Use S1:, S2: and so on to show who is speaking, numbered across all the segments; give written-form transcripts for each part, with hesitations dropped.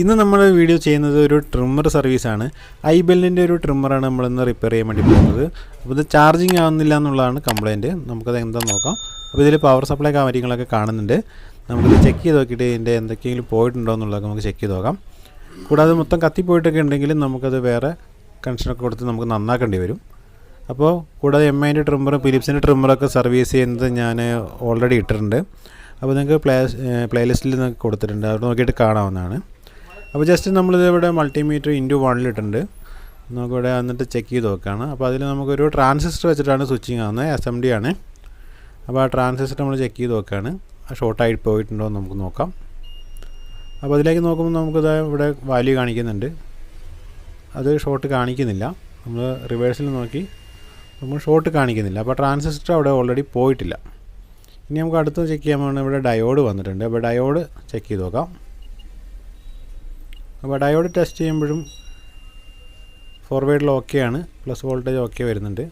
S1: ഇന്ന് നമ്മൾ വീഡിയോ ചെയ്യുന്നത് ഒരു ട്രിമ്മർ സർവീസാണ്. ibellൻ്റെ ഒരു ട്രിമ്മറാണ് നമ്മളിന്ന് റിപ്പയർ ചെയ്യാൻ വേണ്ടി പോകുന്നത്. അപ്പോൾ ഇത് ചാർജിങ് ആവുന്നില്ല എന്നുള്ളതാണ് കംപ്ലയിൻറ്റ്. നമുക്കത് എന്താണെന്ന് നോക്കാം. അപ്പോൾ ഇതിൽ പവർ സപ്ലൈ കാര്യങ്ങളൊക്കെ കാണുന്നുണ്ട്. നമുക്കിത് ചെക്ക് ചെയ്ത് നോക്കിയിട്ട് ഇതിൻ്റെ എന്തൊക്കെയെങ്കിലും പോയിട്ടുണ്ടോ എന്നുള്ളതൊക്കെ നമുക്ക് ചെക്ക് ചെയ്ത് നോക്കാം. കൂടാതെ മൊത്തം കത്തിപ്പോയിട്ടൊക്കെ ഉണ്ടെങ്കിൽ നമുക്കത് വേറെ കണക്ഷനൊക്കെ കൊടുത്ത് നമുക്ക് നന്നാക്കേണ്ടി വരും. അപ്പോൾ കൂടാതെ MIൻ്റെ ട്രിമ്മറും ഫിലിപ്സിൻ്റെ ട്രിമ്മറൊക്കെ സർവീസ് ചെയ്യുന്നത് ഞാൻ ഓൾറെഡി ഇട്ടിട്ടുണ്ട്. അപ്പോൾ നിങ്ങൾക്ക് പ്ലേലിസ്റ്റിൽ നിങ്ങൾക്ക് കൊടുത്തിട്ടുണ്ട്, അത് നോക്കിയിട്ട് കാണാവുന്നതാണ്. അപ്പോൾ ജസ്റ്റ് നമ്മളിതിവിടെ മൾട്ടിമീറ്റർ *1 ഇട്ടിട്ടുണ്ട്. നമുക്കിവിടെ വന്നിട്ട് ചെക്ക് ചെയ്ത് നോക്കുകയാണ്. അപ്പോൾ അതിൽ നമുക്കൊരു ട്രാൻസിസ്റ്റർ വെച്ചിട്ടാണ് സ്വിച്ചിങ് ആവുന്നത്, SMD ആണ്. അപ്പോൾ ആ ട്രാൻസിസ്റ്റർ നമ്മൾ ചെക്ക് ചെയ്ത് നോക്കുകയാണ്. ആ ഷോർട്ടായിട്ട് പോയിട്ടുണ്ടോ എന്ന് നമുക്ക് നോക്കാം. അപ്പോൾ അതിലേക്ക് നോക്കുമ്പോൾ നമുക്കിത് ഇവിടെ വാല്യൂ കാണിക്കുന്നുണ്ട്, അത് ഷോർട്ട് കാണിക്കുന്നില്ല. നമ്മൾ റിവേഴ്സിൽ നോക്കി നമ്മൾ ഷോർട്ട് കാണിക്കുന്നില്ല. അപ്പോൾ ട്രാൻസിസ്റ്റർ അവിടെ ഓൾറെഡി പോയിട്ടില്ല. ഇനി നമുക്ക് അടുത്ത് ചെക്ക് ചെയ്യാൻ വേണ്ടി ഇവിടെ ഡയോഡ് വന്നിട്ടുണ്ട്. അപ്പോൾ ഡയോഡ് ചെക്ക് ചെയ്ത് നോക്കാം. അപ്പോൾ ഡയോഡ് ടെസ്റ്റ് ചെയ്യുമ്പോഴും ഫോർവേഡിൽ ഓക്കെയാണ്, പ്ലസ് വോൾട്ടേജ് ഓക്കെ വരുന്നുണ്ട്,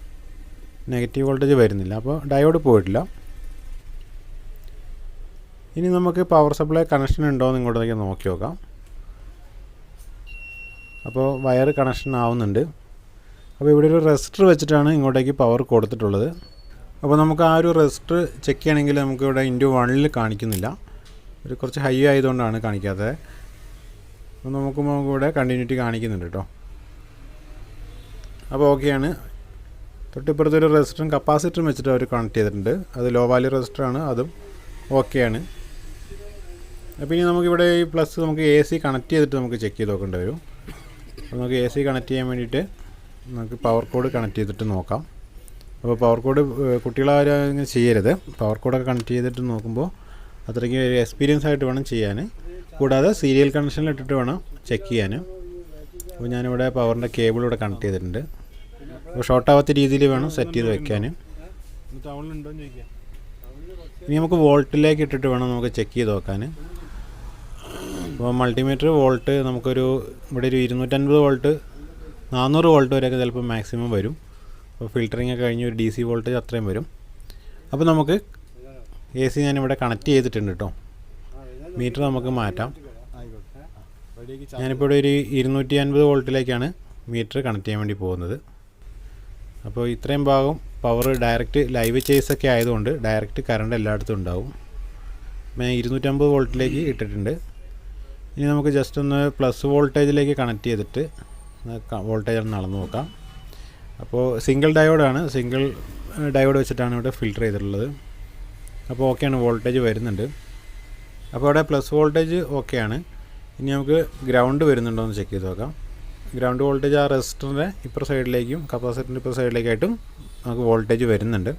S1: നെഗറ്റീവ് വോൾട്ടേജ് വരുന്നില്ല. അപ്പോൾ ഡയോഡ് പോയിട്ടില്ല. ഇനി നമുക്ക് പവർ സപ്ലൈ കണക്ഷൻ ഉണ്ടോ എന്ന് ഇങ്ങോട്ടേക്ക് നോക്കി നോക്കാം. അപ്പോൾ വയർ കണക്ഷൻ ആവുന്നുണ്ട്. അപ്പോൾ ഇവിടെ ഒരു റെസിസ്റ്റർ വെച്ചിട്ടാണ് ഇങ്ങോട്ടേക്ക് പവർ കൊടുത്തിട്ടുള്ളത്. അപ്പോൾ നമുക്ക് ആ ഒരു റെസിസ്റ്റർ ചെക്ക് ചെയ്യണമെങ്കിൽ നമുക്ക് ഇവിടെ *1 കാണിക്കുന്നില്ല, ഒരു കുറച്ച് ഹൈ ആയതുകൊണ്ടാണ് കാണിക്കാത്തത്. അപ്പോൾ നോക്കുമ്പോൾ ഇവിടെ കണ്ടിന്യൂറ്റി കാണിക്കുന്നുണ്ട് കേട്ടോ. അപ്പോൾ ഓക്കെയാണ്. തൊട്ടിപ്പുറത്തൊരു റെസിസ്റ്ററും കപ്പാസിറ്ററും വെച്ചിട്ട് അവർ കണക്ട് ചെയ്തിട്ടുണ്ട്. അത് ലോ വാല്യൂ റെസിസ്റ്ററാണ്, അതും ഓക്കെയാണ്. അപ്പോൾ ഇനി നമുക്കിവിടെ ഈ പ്ലസ് നമുക്ക് AC കണക്ട് ചെയ്തിട്ട് നമുക്ക് ചെക്ക് ചെയ്ത് നോക്കേണ്ടി വരും. അപ്പോൾ നമുക്ക് AC കണക്ട് ചെയ്യാൻ വേണ്ടിയിട്ട് നമുക്ക് പവർ കോഡ് കണക്ട് ചെയ്തിട്ട് നോക്കാം. അപ്പോൾ പവർ കോഡ് കുട്ടികളാരും ചെയ്യരുത്. പവർ കോഡൊക്കെ കണക്ട് ചെയ്തിട്ട് നോക്കുമ്പോൾ അത്രയ്ക്ക് എക്സ്പീരിയൻസ് ആയിട്ട് വേണം ചെയ്യാൻ. കൂടാതെ സീരിയൽ കണക്ഷനിൽ ഇട്ടിട്ട് വേണം ചെക്ക് ചെയ്യാൻ. അപ്പോൾ ഞാനിവിടെ പവറിൻ്റെ കേബിൾ ഇവിടെ കണക്ട് ചെയ്തിട്ടുണ്ട്. അപ്പോൾ ഷോർട്ടാവാത്ത രീതിയിൽ വേണം സെറ്റ് ചെയ്ത് വെക്കാൻ. ഇനി നമുക്ക് വോൾട്ടിലേക്ക് ഇട്ടിട്ട് വേണം നമുക്ക് ചെക്ക് ചെയ്ത് നോക്കാൻ. അപ്പോൾ മൾട്ടിമീറ്റർ വോൾട്ട് നമുക്കൊരു ഇവിടെ ഒരു 250 വോൾട്ട് 400 വോൾട്ട് വരെയൊക്കെ ചിലപ്പോൾ മാക്സിമം വരും. അപ്പോൾ ഫിൽറ്ററിങ് ഒക്കെ കഴിഞ്ഞ് ഒരു DC വോൾട്ടേജ് അത്രയും വരും. അപ്പോൾ നമുക്ക് AC ഞാനിവിടെ കണക്ട് ചെയ്തിട്ടുണ്ട് കേട്ടോ. മീറ്റർ നമുക്ക് മാറ്റാം. ഞാനിപ്പോൾ ഇവിടെ ഒരു 250 വോൾട്ടിലേക്കാണ് മീറ്റർ കണക്ട് ചെയ്യാൻ വേണ്ടി പോകുന്നത്. അപ്പോൾ ഇത്രയും ഭാഗം പവർ ഡയറക്റ്റ് ലൈവ് ചേസൊക്കെ ആയതുകൊണ്ട് ഡയറക്റ്റ് കറണ്ട് എല്ലായിടത്തും ഉണ്ടാവും. ഞാൻ 250 വോൾട്ടിലേക്ക് ഇട്ടിട്ടുണ്ട്. ഇനി നമുക്ക് ജസ്റ്റ് ഒന്ന് പ്ലസ് വോൾട്ടേജിലേക്ക് കണക്ട് ചെയ്തിട്ട് വോൾട്ടേജ് ഒന്ന് അളന്ന് നോക്കാം. അപ്പോൾ സിംഗിൾ ഡയോഡാണ്, സിംഗിൾ ഡയോഡ് വെച്ചിട്ടാണ് ഇവിടെ ഫിൽറ്റർ ചെയ്തിട്ടുള്ളത്. അപ്പോൾ ഓക്കെയാണ്, വോൾട്ടേജ് വരുന്നുണ്ട്. അപ്പോൾ അവിടെ പ്ലസ് വോൾട്ടേജ് ഓക്കെയാണ്. ഇനി നമുക്ക് ഗ്രൗണ്ട് വരുന്നുണ്ടോ എന്ന് ചെക്ക് ചെയ്ത് നോക്കാം. ഗ്രൗണ്ട് വോൾട്ടേജ് ആ റെസിസ്റ്ററിൻ്റെ ഇപ്പുറ സൈഡിലേക്കും കപ്പാസിറ്ററിൻ്റെ ഇപ്പുറ സൈഡിലേക്കായിട്ടും നമുക്ക് വോൾട്ടേജ് വരുന്നുണ്ട്.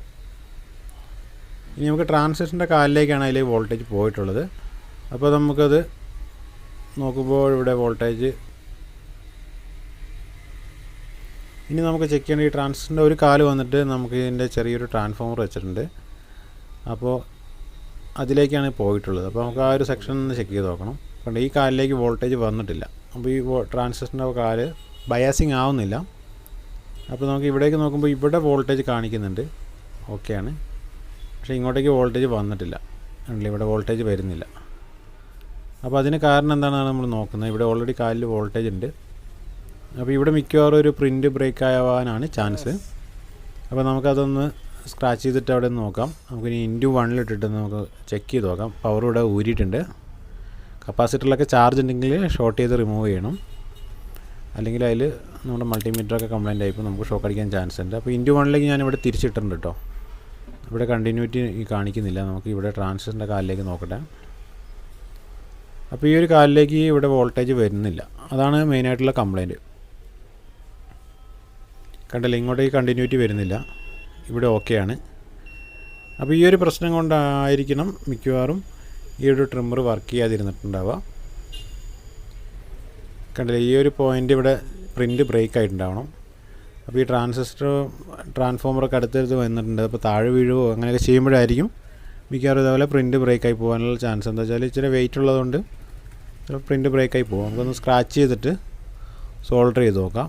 S1: ഇനി നമുക്ക് ട്രാൻസിസ്റ്ററിൻ്റെ കാലിലേക്കാണ് അതിൽ വോൾട്ടേജ് പോയിട്ടുള്ളത്. അപ്പോൾ നമുക്കത് നോക്കുമ്പോൾ ഇവിടെ വോൾട്ടേജ് ഇനി നമുക്ക് ചെക്ക് ചെയ്യേണ്ട ഈ ട്രാൻസിസ്റ്ററിൻ്റെ ഒരു കാല് വന്നിട്ട് നമുക്ക് ഇതിൻ്റെ ചെറിയൊരു ട്രാൻസ്ഫോമർ വെച്ചിട്ടുണ്ട്. അപ്പോൾ അതിലേക്കാണ് പോയിട്ടുള്ളത്. അപ്പോൾ നമുക്ക് ആ ഒരു സെക്ഷൻ ഒന്ന് ചെക്ക് ചെയ്ത് നോക്കണം. കണ്ട് ഈ കാലിലേക്ക് വോൾട്ടേജ് വന്നിട്ടില്ല. അപ്പോൾ ഈ ട്രാൻസിസ്റ്ററിൻ്റെ കാല് ബയാസിങ് ആവുന്നില്ല. അപ്പോൾ നമുക്ക് ഇവിടേക്ക് നോക്കുമ്പോൾ ഇവിടെ വോൾട്ടേജ് കാണിക്കുന്നുണ്ട്, ഓക്കെയാണ്. പക്ഷേ ഇങ്ങോട്ടേക്ക് വോൾട്ടേജ് വന്നിട്ടില്ല, കണ്ടില്ല, ഇവിടെ വോൾട്ടേജ് വരുന്നില്ല. അപ്പോൾ അതിന് കാരണം എന്താണെന്നാണ് നമ്മൾ നോക്കുന്നത്. ഇവിടെ ഓൾറെഡി കാലിൽ വോൾട്ടേജ് ഉണ്ട്. അപ്പോൾ ഇവിടെ മിക്കവാറും ഒരു പ്രിൻ്റ് ബ്രേക്ക് ആവാനാണ് ചാൻസ്. അപ്പോൾ നമുക്കതൊന്ന് സ്ക്രാച്ച് ചെയ്തിട്ട് അവിടെ നിന്ന് നോക്കാം. നമുക്കിനി *1 ഇട്ടിട്ട് നമുക്ക് ചെക്ക് ചെയ്ത് നോക്കാം. പവർ ഇവിടെ ഊരിയിട്ടുണ്ട്. കപ്പാസിറ്ററിലൊക്കെ ചാർജ് ഉണ്ടെങ്കിൽ ഷോർട്ട് ചെയ്ത് റിമൂവ് ചെയ്യണം, അല്ലെങ്കിൽ അതിൽ നമ്മുടെ മൾട്ടിമീറ്ററൊക്കെ കംപ്ലൈൻ്റ് ആയിപ്പോൾ നമുക്ക് ഷോക്ക് അടിക്കാൻ ചാൻസ് ഉണ്ട്. അപ്പോൾ *1 ഞാനിവിടെ തിരിച്ചിട്ടുണ്ട് കേട്ടോ. ഇവിടെ കണ്ടിന്യൂറ്റി കാണിക്കുന്നില്ല. നമുക്ക് ഇവിടെ ട്രാൻസിസ്റ്ററിൻ്റെ കാലിലേക്ക് നോക്കട്ടെ. അപ്പോൾ ഈ ഒരു കാലിലേക്ക് ഇവിടെ വോൾട്ടേജ് വരുന്നില്ല, അതാണ് മെയിനായിട്ടുള്ള കംപ്ലൈൻറ്റ്. കണ്ടില്ല, ഇങ്ങോട്ടേക്ക് കണ്ടിന്യൂറ്റി വരുന്നില്ല, ഇവിടെ ഓക്കെയാണ്. അപ്പോൾ ഈ ഒരു പ്രശ്നം കൊണ്ടായിരിക്കണം മിക്കവാറും ഈ ഒരു ട്രിമ്മർ വർക്ക് ചെയ്യാതിരുന്നിട്ടുണ്ടാവുക. കണ്ടില്ല, ഈ ഒരു പോയിൻ്റ് ഇവിടെ പ്രിൻ്റ് ബ്രേക്ക് ആയിട്ടുണ്ടാവണം. അപ്പോൾ ഈ ട്രാൻസ്ഫോമറൊക്കെ അടുത്തടുത്ത് വന്നിട്ടുണ്ട്. അപ്പോൾ താഴെ വീഴുവോ അങ്ങനെയൊക്കെ ചെയ്യുമ്പോഴായിരിക്കും മിക്കവാറും ഇതേപോലെ പ്രിൻ്റ് ബ്രേക്കായി പോകാനുള്ള ചാൻസ്. എന്താ വെച്ചാൽ ഇച്ചിരി വെയിറ്റ് ഉള്ളതുകൊണ്ട് പ്രിൻ്റ് ബ്രേക്കായി പോകും. നമുക്കൊന്ന് സ്ക്രാച്ച് ചെയ്തിട്ട് സോൾഡർ ചെയ്ത് നോക്കാം.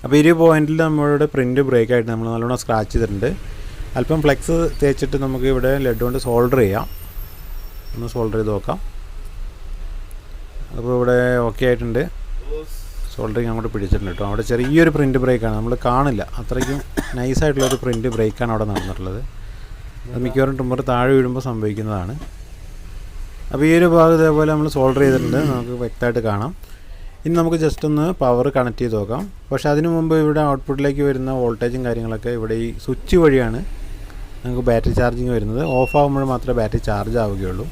S1: അപ്പോൾ ഈ പോയിന്റിൽ നമ്മളുടെ പ്രിൻ്റ് ബ്രേക്കായിട്ട് നമ്മൾ നല്ലോണം സ്ക്രാച്ച് ചെയ്തിട്ടുണ്ട്. അല്പം ഫ്ലെക്സ് തേച്ചിട്ട് നമുക്ക് ഇവിടെ ലെഡ് കൊണ്ട് സോൾഡർ ചെയ്യാം. ഒന്ന് സോൾഡർ ചെയ്ത് നോക്കാം. അപ്പോൾ ഇവിടെ ഓക്കെ ആയിട്ടുണ്ട്. സോൾഡറിങ് അങ്ങോട്ട് പിടിച്ചിട്ടുണ്ട് കേട്ടോ. അവിടെ ചെറിയൊരു പ്രിൻറ്റ് ബ്രേക്കാണ്, നമ്മൾ കാണില്ല, അത്രയ്ക്കും നൈസായിട്ടുള്ളൊരു പ്രിൻറ്റ് ബ്രേക്കാണ് അവിടെ നടന്നിട്ടുള്ളത്. അത് മിക്കവാറും ട്രിമ്മർ താഴെ വീഴുമ്പോൾ സംഭവിക്കുന്നതാണ്. അപ്പോൾ ഈ ഒരു ഭാഗം ഇതേപോലെ നമ്മൾ സോൾഡർ ചെയ്തിട്ടുണ്ട്, നമുക്ക് വ്യക്തമായിട്ട് കാണാം. ഇനി നമുക്ക് ജസ്റ്റ് ഒന്ന് പവർ കണക്ട് ചെയ്ത് നോക്കാം. പക്ഷേ അതിനു മുമ്പ് ഇവിടെ ഔട്ട്പുട്ടിലേക്ക് വരുന്ന വോൾട്ടേജും കാര്യങ്ങളൊക്കെ ഇവിടെ ഈ സ്വിച്ച് വഴിയാണ് നമുക്ക് ബാറ്ററി ചാർജിങ് വരുന്നത്. ഓഫ് ആകുമ്പോൾ മാത്രമേ ബാറ്ററി ചാർജ് ആവുകയുള്ളൂ.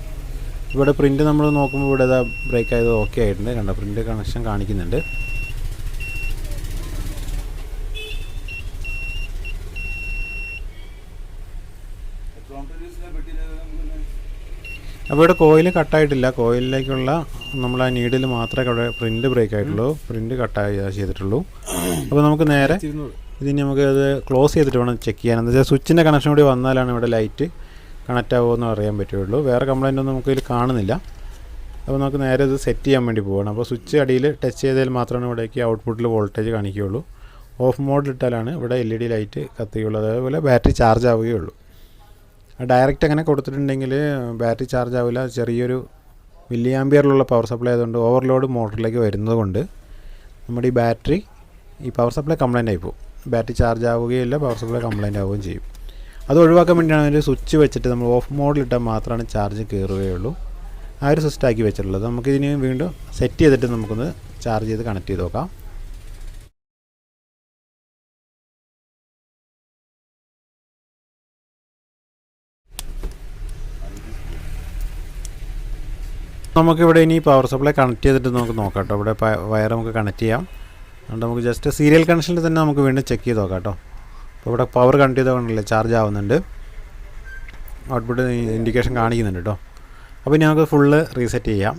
S1: ഇവിടെ പ്രിൻറ്റ് നമ്മൾ നോക്കുമ്പോൾ ഇവിടെ ഇതാ ബ്രേക്ക് ആയത് ഓക്കെ ആയിട്ടുണ്ട്. കണ്ടോ, പ്രിൻറ്റ് കണക്ഷൻ കാണിക്കുന്നുണ്ട്. അപ്പോൾ ഇവിടെ കോയിൽ കട്ടായിട്ടില്ല. കോയിലിലേക്കുള്ള നമ്മൾ ആ നീഡിൽ മാത്രമേ അവിടെ പ്രിൻറ്റ് ബ്രേക്ക് ആയിട്ടുള്ളൂ, പ്രിൻറ്റ് കട്ടായി ചെയ്തിട്ടുള്ളൂ. അപ്പോൾ നമുക്ക് നേരെ ഇതിന് നമുക്ക് അത് ക്ലോസ് ചെയ്തിട്ട് വേണം ചെക്ക് ചെയ്യാൻ. എന്താ വെച്ചാൽ സ്വിച്ചിൻ്റെ കണക്ഷൻ കൂടി വന്നാലാണ് ഇവിടെ ലൈറ്റ് കണക്റ്റ് ആവുമെന്ന് അറിയാൻ പറ്റുള്ളൂ. വേറെ കംപ്ലൈൻ്റ് ഒന്നും നമുക്ക് ഇതിൽ കാണുന്നില്ല. അപ്പോൾ നമുക്ക് നേരെ ഇത് സെറ്റ് ചെയ്യാൻ വേണ്ടി പോകണം. അപ്പോൾ സ്വിച്ച് അടിയിൽ ടച്ച് ചെയ്താൽ മാത്രമാണ് ഇവിടേക്ക് ഔട്ട്പുട്ടിൽ വോൾട്ടേജ് കാണിക്കുകയുള്ളൂ. ഓഫ് മോഡിലിട്ടാലാണ് ഇവിടെ LED ലൈറ്റ് കത്തുകയുള്ളൂ, അതേപോലെ ബാറ്ററി ചാർജ് ആവുകയുള്ളൂ. ഡയറക്റ്റ് അങ്ങനെ കൊടുത്തിട്ടുണ്ടെങ്കിൽ ബാറ്ററി ചാർജ് ആവില്ല. ചെറിയൊരു മില്ലി ആംപിയറിലുള്ള പവർ സപ്ലൈ ആയതുകൊണ്ട് ഓവർലോഡ് മോട്ടറിലേക്ക് വരുന്നത് കൊണ്ട് നമ്മുടെ ഈ ബാറ്ററി ഈ പവർ സപ്ലൈ കംപ്ലൈൻ്റ് ആയിപ്പോവും. ബാറ്ററി ചാർജ് ആവുകയില്ല, പവർ സപ്ലൈ കംപ്ലൈൻ്റ് ആവുകയും ചെയ്യും. അത് ഒഴിവാക്കാൻ വേണ്ടിയാണ് ഒരു സ്വിച്ച് വെച്ചിട്ട് നമ്മൾ ഓഫ് മോഡിലിട്ടാൽ മാത്രമാണ് ചാർജ് കയറുകയുള്ളൂ. ആ ഒരു സിസ്റ്റം ആക്കി വെച്ചിട്ടുള്ളത്. നമുക്കിതിന് വീണ്ടും സെറ്റ് ചെയ്തിട്ട് നമുക്കൊന്ന് ചാർജ് ചെയ്ത് കണക്ട് ചെയ്ത് നോക്കാം. നമുക്കിവിടെ ഇനി പവർ സപ്ലൈ കണക്ട് ചെയ്തിട്ട് നമുക്ക് നോക്കാം കേട്ടോ. ഇവിടെ വയർ നമുക്ക് കണക്ട് ചെയ്യാം. അതുകൊണ്ട് നമുക്ക് ജസ്റ്റ് സീരിയൽ കണക്ഷനിൽ തന്നെ നമുക്ക് വീണ്ടും ചെക്ക് ചെയ്ത് നോക്കാം കേട്ടോ. അപ്പോൾ ഇവിടെ പവർ കണക്ട് ചെയ്തുകൊണ്ടല്ലേ ചാർജ് ആവുന്നുണ്ട്, ഔട്ട്പുട്ട് ഇൻഡിക്കേഷൻ കാണിക്കുന്നുണ്ട് കേട്ടോ. അപ്പോൾ ഇനി നമുക്ക് ഫുള്ള് റീസെറ്റ് ചെയ്യാം.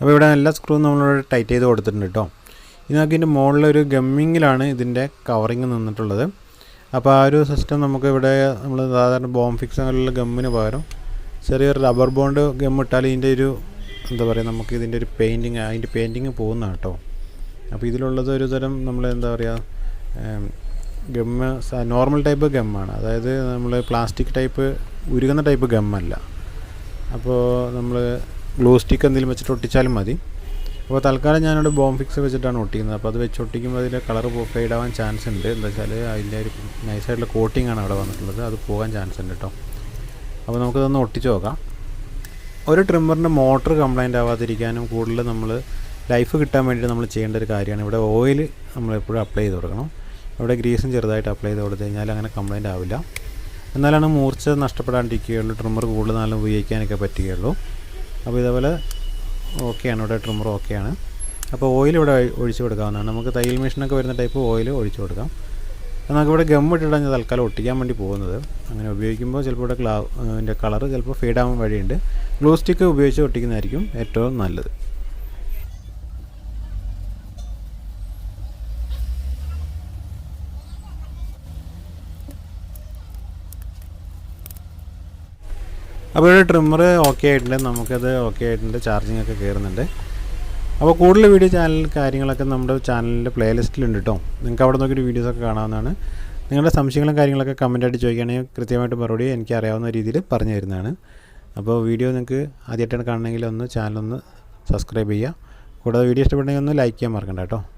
S1: അപ്പോൾ ഇവിടെ എല്ലാ സ്ക്രൂവും നമ്മളിവിടെ ടൈറ്റ് ചെയ്ത് കൊടുത്തിട്ടുണ്ട് കേട്ടോ. ഇനി നമുക്ക് ഇതിൻ്റെ മുകളിലൊരു ഗമ്മിങ്ങിലാണ് ഇതിൻ്റെ കവറിങ് നിന്നിട്ടുള്ളത്. അപ്പോൾ ആ ഒരു സിസ്റ്റം നമുക്ക് ഇവിടെ നമ്മൾ സാധാരണ ബോം ഫിക്സറിലുള്ള ഗമ്മിന് പകരം ചെറിയൊരു റബ്ബർ ബോണ്ട് ഗം ഇട്ടാൽ ഇതിൻ്റെ ഒരു എന്താ പറയുക, നമുക്ക് ഇതിൻ്റെ ഒരു അതിൻ്റെ പെയിൻറ്റിങ് പോകുന്നതാണ് കേട്ടോ. അപ്പോൾ ഇതിലുള്ളത് ഒരു തരം നമ്മൾ എന്താ പറയുക ഗമ്മ് നോർമൽ ടൈപ്പ് ഗമ്മാണ്, അതായത് നമ്മൾ പ്ലാസ്റ്റിക് ടൈപ്പ് ഉരുകുന്ന ടൈപ്പ് ഗമ്മല്ല. അപ്പോൾ നമ്മൾ ഗ്ലൂ സ്റ്റിക്ക് എന്തെങ്കിലും വെച്ചിട്ട് ഒട്ടിച്ചാലും മതി. അപ്പോൾ തൽക്കാലം ഞാനിവിടെ ബോം ഫിക്സ് വെച്ചിട്ടാണ് ഒട്ടിക്കുന്നത്. അപ്പോൾ അത് വെച്ച് ഒട്ടിക്കുമ്പോൾ അതിൻ്റെ കളർ ഫെയ്ഡ് ആവാൻ ചാൻസ് ഉണ്ട്. എന്താ വെച്ചാൽ അതിൻ്റെ ഒരു നൈസായിട്ടുള്ള കോട്ടിങ്ങാണ് അവിടെ വന്നിട്ടുള്ളത്, അത് പോകാൻ ചാൻസ് ഉണ്ട് കേട്ടോ. അപ്പോൾ നമുക്കിതൊന്ന് ഒട്ടിച്ച് നോക്കാം. ഒരു ട്രിമ്മറിൻ്റെ മോട്ടർ കംപ്ലൈൻ്റ് ആവാതിരിക്കാനും കൂടുതൽ നമ്മൾ ലൈഫ് കിട്ടാൻ വേണ്ടിയിട്ട് നമ്മൾ ചെയ്യേണ്ട ഒരു കാര്യമാണ് ഇവിടെ ഓയിൽ നമ്മളെപ്പോഴും അപ്ലൈ ചെയ്ത് കൊടുക്കണം. ഇവിടെ ഗ്രീസും ചെറുതായിട്ട് അപ്ലൈ ചെയ്ത് കൊടുത്തു കഴിഞ്ഞാൽ അങ്ങനെ കംപ്ലൈൻ്റ് ആവില്ല. എന്നാലാണ് മൂർച്ച നഷ്ടപ്പെടാണ്ടിരിക്കുകയുള്ളൂ, ട്രിമ്മർ കൂടുതൽ നാളും ഉപയോഗിക്കാനൊക്കെ പറ്റുകയുള്ളൂ. അപ്പോൾ ഇതേപോലെ ഓക്കെയാണ്, ഇവിടെ ട്രിമ്മർ ഓക്കെയാണ്. അപ്പോൾ ഓയിൽ ഇവിടെ ഒഴിച്ച് കൊടുക്കാവുന്നതാണ്. നമുക്ക് തയ്യൽ മെഷീനൊക്കെ വരുന്ന ടൈപ്പ് ഓയിൽ ഒഴിച്ച് കൊടുക്കാം. നമുക്കിവിടെ ഗം ഇട്ടിട്ടാണ് ഞാൻ തൽക്കാലം ഒട്ടിക്കാൻ വേണ്ടി പോകുന്നത്. അങ്ങനെ ഉപയോഗിക്കുമ്പോൾ ചിലപ്പോൾ ഇവിടെ ഇതിൻ്റെ കളർ ചിലപ്പോൾ ഫെയ്ഡ് ആവാൻ വഴിയുണ്ട്. ഗ്ലൂ സ്റ്റിക്ക് ഉപയോഗിച്ച് ഒട്ടിക്കുന്നതായിരിക്കും ഏറ്റവും നല്ലത്. അപ്പോൾ ഇവിടെ ട്രിമ്മർ ഓക്കെ ആയിട്ടുണ്ട്, നമുക്കത് ഓക്കെ ആയിട്ടുണ്ട്, ചാർജിങ് ഒക്കെ കയറുന്നുണ്ട്. അപ്പോൾ കൂടുതൽ വീഡിയോ ചാനൽ കാര്യങ്ങളൊക്കെ നമ്മുടെ ചാനലിൻ്റെ പ്ലേലിസ്റ്റിലുണ്ട് കേട്ടോ. നിങ്ങൾക്ക് അവിടെ നോക്കിയിട്ട് വീഡിയോസൊക്കെ കാണാവുന്നതാണ്. നിങ്ങളുടെ സംശയങ്ങളും കാര്യങ്ങളൊക്കെ കമൻറ്റായിട്ട് ചോദിക്കുകയാണെങ്കിൽ കൃത്യമായിട്ട് മറുപടി എനിക്ക് അറിയാവുന്ന രീതിയിൽ പറഞ്ഞു തരുന്നതാണ്. അപ്പോൾ വീഡിയോ നിങ്ങൾക്ക് ആദ്യമായിട്ടാണ് കാണണമെങ്കിൽ ഒന്ന് ചാനലൊന്ന് സബ്സ്ക്രൈബ് ചെയ്യുക. കൂടാതെ വീഡിയോ ഇഷ്ടപ്പെട്ടെങ്കിൽ ഒന്ന് ലൈക്ക് ചെയ്യാൻ മറക്കണ്ട കേട്ടോ.